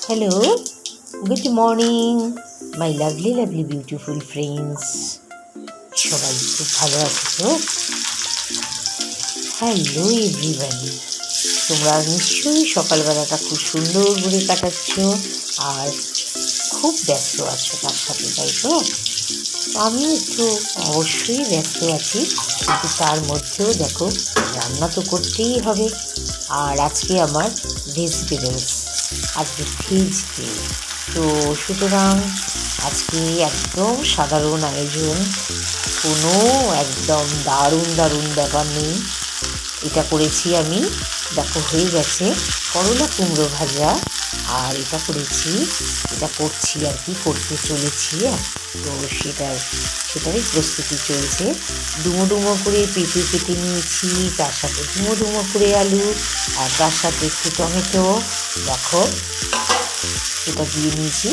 Hello, good morning, my lovely beautiful friends. সবাই খুব ভালো আছো তো? হ্যালো এভরিওয়ান, তোমরা নিশ্চয়ই সকালবেলাটা খুব সুন্দর করে কাটাচ্ছ আর খুব ব্যস্ত আছো তার সাথে, তাই তো? আমি একটু অবশ্যই ব্যস্ত আছি, কিন্তু তার মধ্যেও দেখো রান্না তো করতেই হবে। আর আজকে আমার ভেজিটেবলস, আজকে ভেজ ডে, তো সুতরাং আজকে একদম সাধারণ আয়োজন, কোনো একদম দারুণ ব্যাপার নেই। এটা করেছি আমি, দেখো হয়ে গেছে করলা কুমড়ো ভাজা, আর এটা করছি আর কি, করতে চলেছি। তো সেটারই প্রস্তুতি চলছে। ডুমো করে পেঁপে কেটে নিয়েছি, তার সাথে ডুমো করে আলু, আর তার সাথে একটু টমেটো, দেখো এটা দিয়ে নিয়েছি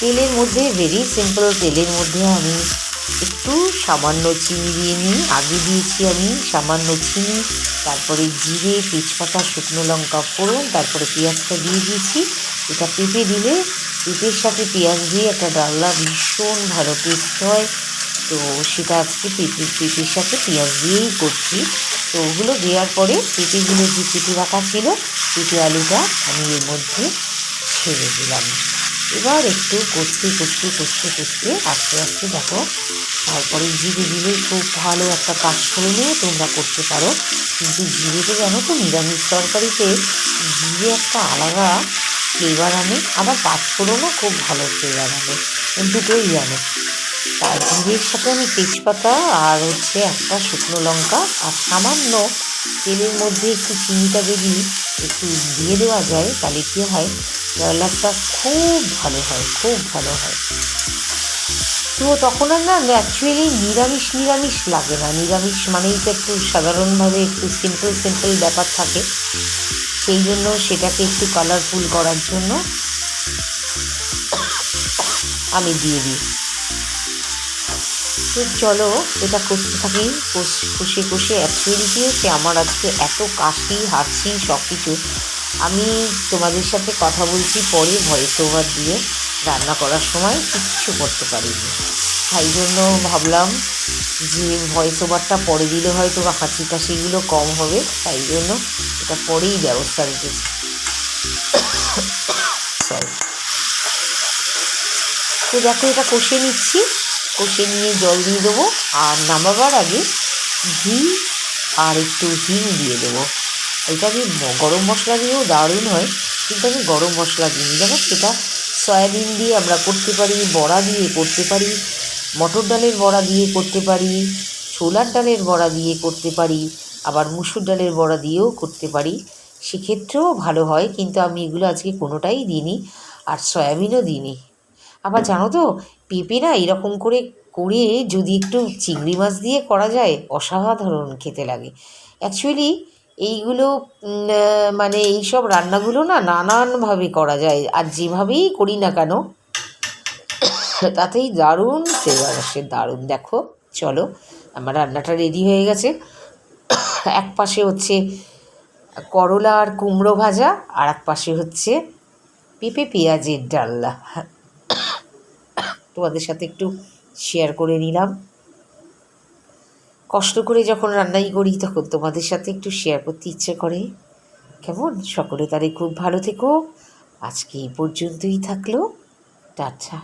তেলের মধ্যে। ভেরি সিম্পল, তেলের মধ্যে আমি একটু সামান্য চিনি দিয়ে নিই। আগে দিয়েছি আমি সামান্য চিনি, তারপরে জিরে, তেজপাতা, শুকনো লঙ্কা ফোড়ন, তারপরে পেঁয়াজটা দিয়ে দিয়েছি। এটা পেঁপে দিলে, পেঁপের সাথে পেঁয়াজ দিয়ে একটা ডালনা ভীষণ ভালো টেস্ট হয়। তো সেটা আজকে পেঁপের সাথে পেঁয়াজ দিয়েই করছি। তো ওগুলো দেওয়ার পরে পেঁপেগুলো যে কেটে রাখা ছিল, পেঁপে আলুটা আমি এর মধ্যে ছেড়ে দিলাম। এবার একটু কষতে আস্তে আস্তে দেখো, তারপরে জিরে দিলে খুব ভালো একটা পাঁচফোড়নও তোমরা করতে পারো। কিন্তু জিরেতে জানো তো, নিরামিষ তরকারিতে জিরে একটা আলাদা ফ্লেভার আনে, আবার পাঁচফোড়নও খুব ভালো ফ্লেভার আনে, দুটোই জানো। আর জিরের সাথে আমি তেজপাতা আর একটা শুকনো লঙ্কা আর সামান্য তেলের মধ্যে একটু চিনিটা যদি একটু দিয়ে দেওয়া যায়, তাহলে কী হয়, কালারটা খুব ভালো হয়। তো তখন আর না অ্যাকচুয়ালি নিরামিষ লাগে না। নিরামিষ মানেই তো একটু সাধারণভাবে একটু সিম্পল ব্যাপার থাকে, সেই জন্য সেটাকে একটু কালারফুল করার জন্য আমি দিয়ে দিই। তো চলো এটা করতে থাকি, কষে অ্যাকচুয়ালি কী হচ্ছে, আমার আজকে এত কাশি হাঁচি সব কিছু, আমি তোমাদের সাথে কথা বলছি পরে ভয়েস ওভার দিয়ে, রান্না করার সময় কিচ্ছু করতে পারিনি। তাই জন্য ভাবলাম যে ভয়েস ওভারটা পরে দিলে হয়তো হাঁচি কাশিগুলো কম হবে, তাই জন্য এটা পরেই ব্যবস্থা রেখেছি। সরি। তো দেখো এটা কষে নিচ্ছি, কষে নিয়ে জল দিয়ে দেবো, আর নামাবার আগে ঘি আর একটু হিং দিয়ে দেবো। এটা আমি গরম মশলা দিয়েও দারুণ হয়, কিন্তু আমি গরম মশলা দিই, জানো সেটা সয়াবিন দিয়ে আমরা করতে পারি, বড়া দিয়ে করতে পারি, মটর ডালের বড়া দিয়ে করতে পারি, ছোলার ডালের বড়া দিয়ে করতে পারি, আবার মুসুর ডালের বড়া দিয়েও করতে পারি, সেক্ষেত্রেও ভালো হয়। কিন্তু আমি এগুলো আজকে কোনোটাই দিইনি, আর সয়াবিনও দিইনি। আবার জানো তো, পেঁপে না এরকম করে যদি একটু চিংড়ি মাছ দিয়ে করা যায়, অসাধারণ খেতে লাগে। অ্যাকচুয়ালি এইগুলো মানে এইসব রান্নাগুলো না নানানভাবে করা যায়, আর যেভাবেই করি না কেন তাতেই দারুণ ফ্লেভার আসে, দারুণ। দেখো চলো, আমার রান্নাটা রেডি হয়ে গেছে। এক পাশে হচ্ছে করলা আর কুমড়ো ভাজা, আর এক পাশে হচ্ছে পেঁপে পেঁয়াজের ডালনা। তোমাদের সাথে একটু শেয়ার করে নিলাম। কষ্ট করে যখন রান্নাই করি, তখন তোমাদের সাথে একটু শেয়ার করতে ইচ্ছে করে। কেমন, সকলে তারে খুব ভালো থেকো। আজকে এই পর্যন্তই থাকলো, টাটা।